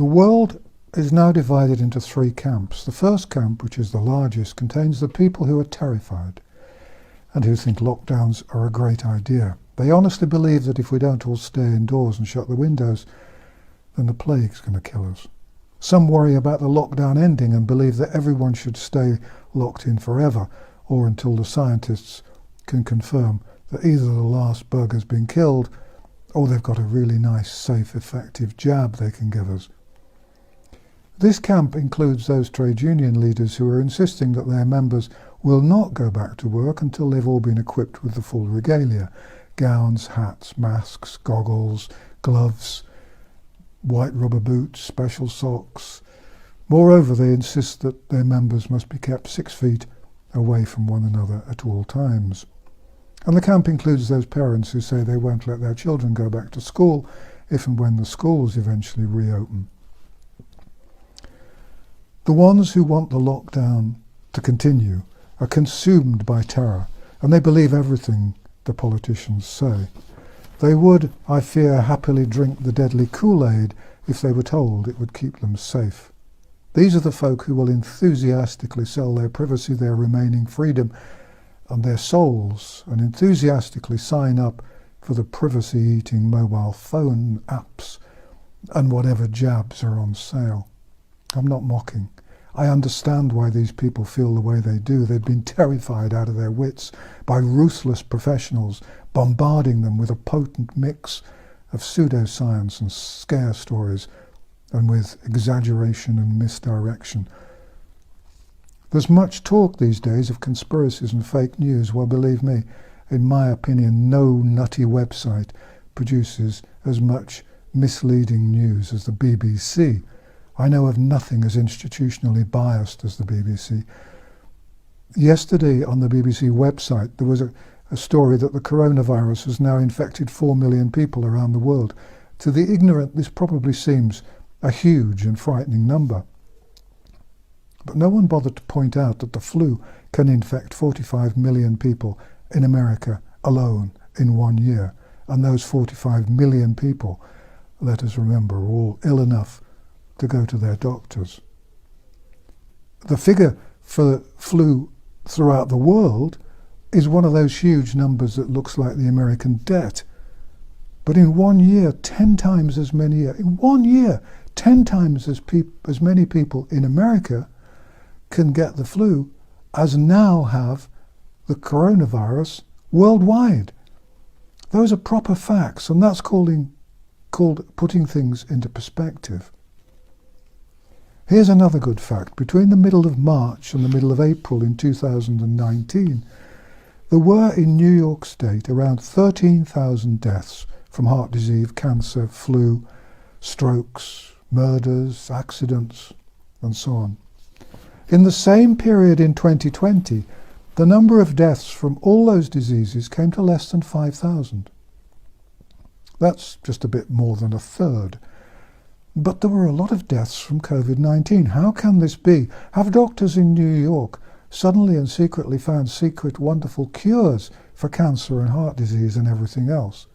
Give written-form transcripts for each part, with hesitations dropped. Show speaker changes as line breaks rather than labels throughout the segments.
The world is now divided into three camps. The first camp, which is the largest, contains the people who are terrified and who think lockdowns are a great idea. They honestly believe that if we don't all stay indoors and shut the windows, then the plague's going to kill us. Some worry about the lockdown ending and believe that everyone should stay locked in forever, or until the scientists can confirm that either the last bug has been killed or they've got a really nice, safe, effective jab they can give us. This camp includes those trade union leaders who are insisting that their members will not go back to work until they've all been equipped with the full regalia: gowns, hats, masks, goggles, gloves, white rubber boots, special socks. Moreover, they insist that their members must be kept 6 feet away from one another at all times. And the camp includes those parents who say they won't let their children go back to school if and when the schools eventually reopen. The ones who want the lockdown to continue are consumed by terror, and they believe everything the politicians say. They would, I fear, happily drink the deadly Kool-Aid if they were told it would keep them safe. These are the folk who will enthusiastically sell their privacy, their remaining freedom, and their souls, and enthusiastically sign up for the privacy-eating mobile phone apps and whatever jabs are on sale. I'm not mocking. I understand why these people feel the way they do. They've been terrified out of their wits by ruthless professionals bombarding them with a potent mix of pseudoscience and scare stories, and with exaggeration and misdirection. There's much talk these days of conspiracies and fake news. Well, believe me, in my opinion, no nutty website produces as much misleading news as the BBC. I know of nothing as institutionally biased as the BBC. Yesterday on the BBC website there was a story that the coronavirus has now infected 4 million people around the world. To the ignorant, this probably seems a huge and frightening number. But no one bothered to point out that the flu can infect 45 million people in America alone in 1 year. And those 45 million people, let us remember, are all ill enough to go to their doctors. The figure for flu throughout the world is one of those huge numbers that looks like the American debt. But in 1 year, 10 times as many, in 1 year, 10 times as many people in America can get the flu as now have the coronavirus worldwide. Those are proper facts, and that's called putting things into perspective. Here's another good fact. Between the middle of March and the middle of April in 2019, there were in New York State around 13,000 deaths from heart disease, cancer, flu, strokes, murders, accidents, and so on. In the same period in 2020, the number of deaths from all those diseases came to less than 5,000. That's just a bit more than a third. But there were a lot of deaths from COVID-19. How can this be? Have doctors in New York suddenly and secretly found secret wonderful cures for cancer and heart disease and everything else?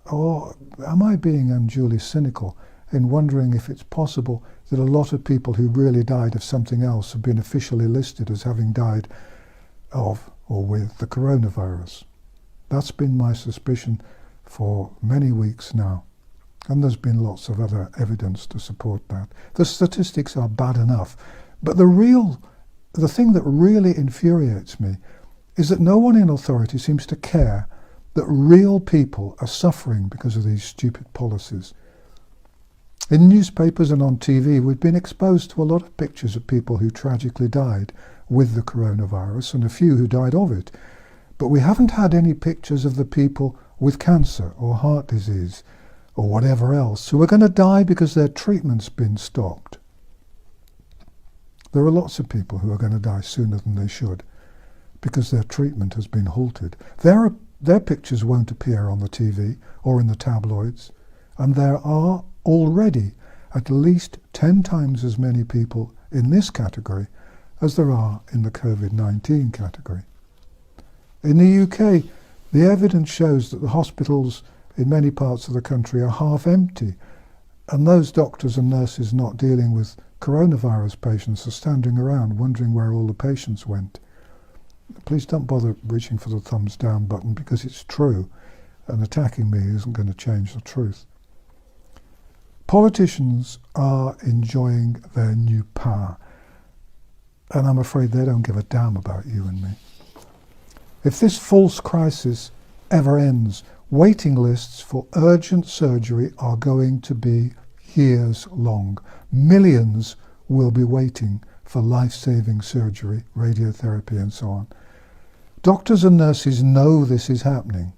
Or am I being unduly cynical in wondering if it's possible that a lot of people who really died of something else have been officially listed as having died of or with the coronavirus? That's been my suspicion for many weeks now. And there's been lots of other evidence to support that. The statistics are bad enough, but the thing that really infuriates me is that no one in authority seems to care that real people are suffering because of these stupid policies. In newspapers and on TV, we've been exposed to a lot of pictures of people who tragically died with the coronavirus and a few who died of it. But we haven't had any pictures of the people with cancer or heart disease or whatever else who are going to die because their treatment's been stopped. There are lots of people who are going to die sooner than they should because their treatment has been halted. Their pictures won't appear on the TV or in the tabloids, and there are already at least 10 times as many people in this category as there are in the COVID-19 category. In the UK, the evidence shows that the hospitals in many parts of the country are half empty, And those doctors and nurses not dealing with coronavirus patients are standing around wondering where all the patients went. Please don't bother reaching for the thumbs down button, because it's true, and attacking me isn't going to change the truth. Politicians are enjoying their new power, and I'm afraid they don't give a damn about you and me. If this false crisis ever ends, waiting lists for urgent surgery are going to be years long. Millions will be waiting for life-saving surgery, radiotherapy and so on. Doctors and nurses know this is happening,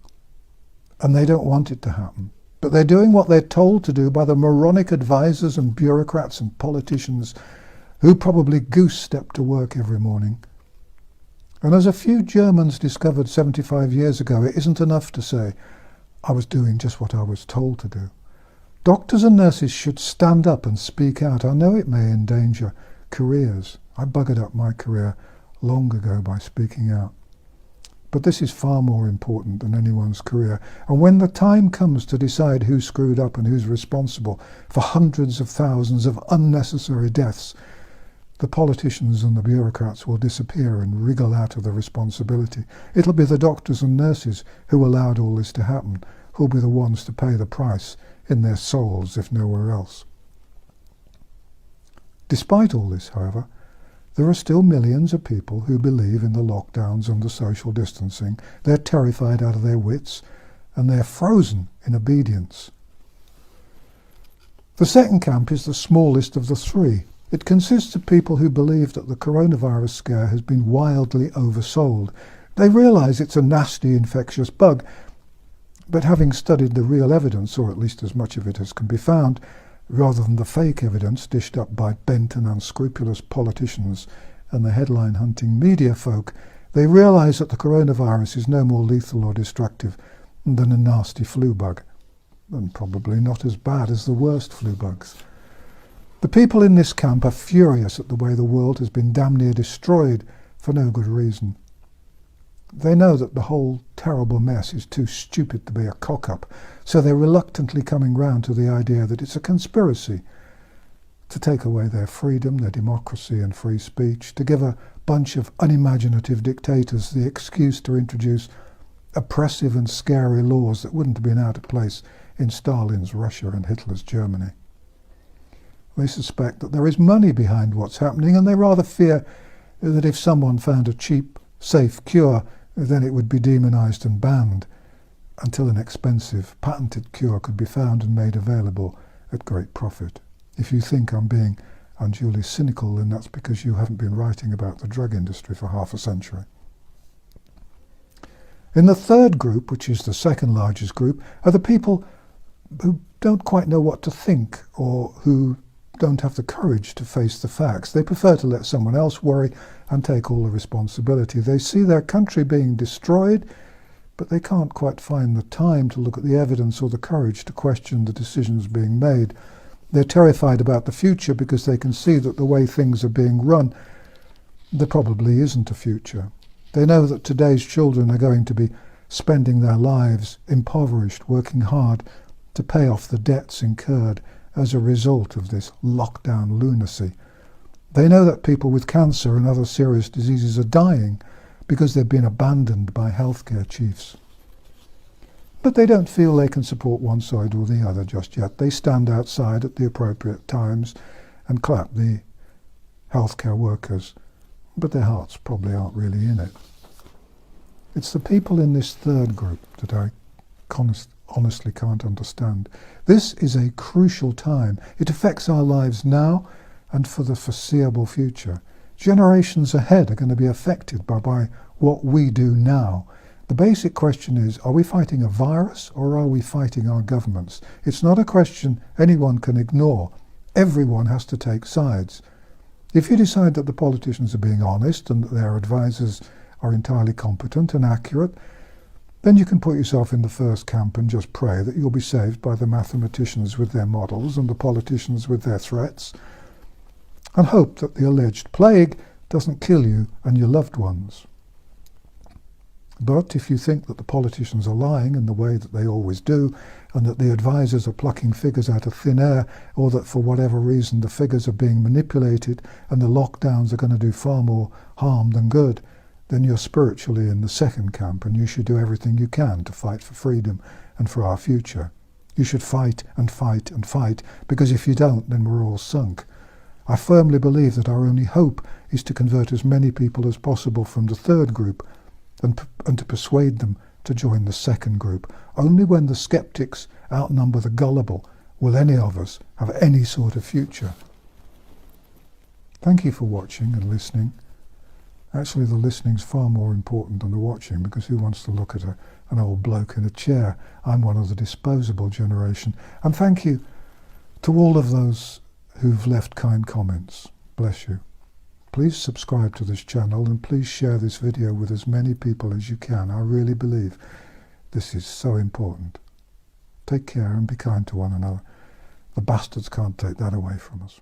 and they don't want it to happen. But they're doing what they're told to do by the moronic advisors and bureaucrats and politicians who probably goose-step to work every morning. And as a few Germans discovered 75 years ago, it isn't enough to say, I was doing just what I was told to do. Doctors and nurses should stand up and speak out. I know it may endanger careers. I buggered up my career long ago by speaking out. But this is far more important than anyone's career. And when the time comes to decide who screwed up and who's responsible for hundreds of thousands of unnecessary deaths, the politicians and the bureaucrats will disappear and wriggle out of the responsibility. It'll be the doctors and nurses who allowed all this to happen, who'll be the ones to pay the price in their souls, if nowhere else. Despite all this, however, there are still millions of people who believe in the lockdowns and the social distancing. They're terrified out of their wits, and they're frozen in obedience. The second camp is the smallest of the three. It consists of people who believe that the coronavirus scare has been wildly oversold. They realise it's a nasty infectious bug, but having studied the real evidence, or at least as much of it as can be found, rather than the fake evidence dished up by bent and unscrupulous politicians and the headline-hunting media folk, they realise that the coronavirus is no more lethal or destructive than a nasty flu bug, and probably not as bad as the worst flu bugs. The people in this camp are furious at the way the world has been damn near destroyed for no good reason. They know that the whole terrible mess is too stupid to be a cock-up, so they're reluctantly coming round to the idea that it's a conspiracy to take away their freedom, their democracy and free speech, to give a bunch of unimaginative dictators the excuse to introduce oppressive and scary laws that wouldn't have been out of place in Stalin's Russia and Hitler's Germany. They suspect that there is money behind what's happening, and they rather fear that if someone found a cheap, safe cure, then it would be demonized and banned until an expensive, patented cure could be found and made available at great profit. If you think I'm being unduly cynical, then that's because you haven't been writing about the drug industry for half a century. In the third group, which is the second largest group, are the people who don't quite know what to think, or who don't have the courage to face the facts. They prefer to let someone else worry and take all the responsibility. They see their country being destroyed, but they can't quite find the time to look at the evidence or the courage to question the decisions being made. They're terrified about the future because they can see that the way things are being run, there probably isn't a future. They know that today's children are going to be spending their lives impoverished, working hard to pay off the debts incurred as a result of this lockdown lunacy. They know that people with cancer and other serious diseases are dying because they've been abandoned by healthcare chiefs. But they don't feel they can support one side or the other just yet. They stand outside at the appropriate times and clap the healthcare workers, but their hearts probably aren't really in it. It's the people in this third group that I honestly can't understand. This is a crucial time. It affects our lives now and for the foreseeable future. Generations ahead are going to be affected by what we do now. The basic question is, are we fighting a virus or are we fighting our governments? It's not a question anyone can ignore. Everyone has to take sides. If you decide that the politicians are being honest and that their advisors are entirely competent and accurate, then you can put yourself in the first camp and just pray that you'll be saved by the mathematicians with their models and the politicians with their threats, and hope that the alleged plague doesn't kill you and your loved ones. But if you think that the politicians are lying in the way that they always do, and that the advisors are plucking figures out of thin air, or that for whatever reason the figures are being manipulated and the lockdowns are going to do far more harm than good, then you're spiritually in the second camp, and you should do everything you can to fight for freedom and for our future. You should fight and fight and fight, because if you don't, then we're all sunk. I firmly believe that our only hope is to convert as many people as possible from the third group and to persuade them to join the second group. Only when the skeptics outnumber the gullible will any of us have any sort of future. Thank you for watching and listening. Actually, the listening's far more important than the watching, because who wants to look at an old bloke in a chair? I'm one of the disposable generation. And thank you to all of those who've left kind comments. Bless you. Please subscribe to this channel, and please share this video with as many people as you can. I really believe this is so important. Take care and be kind to one another. The bastards can't take that away from us.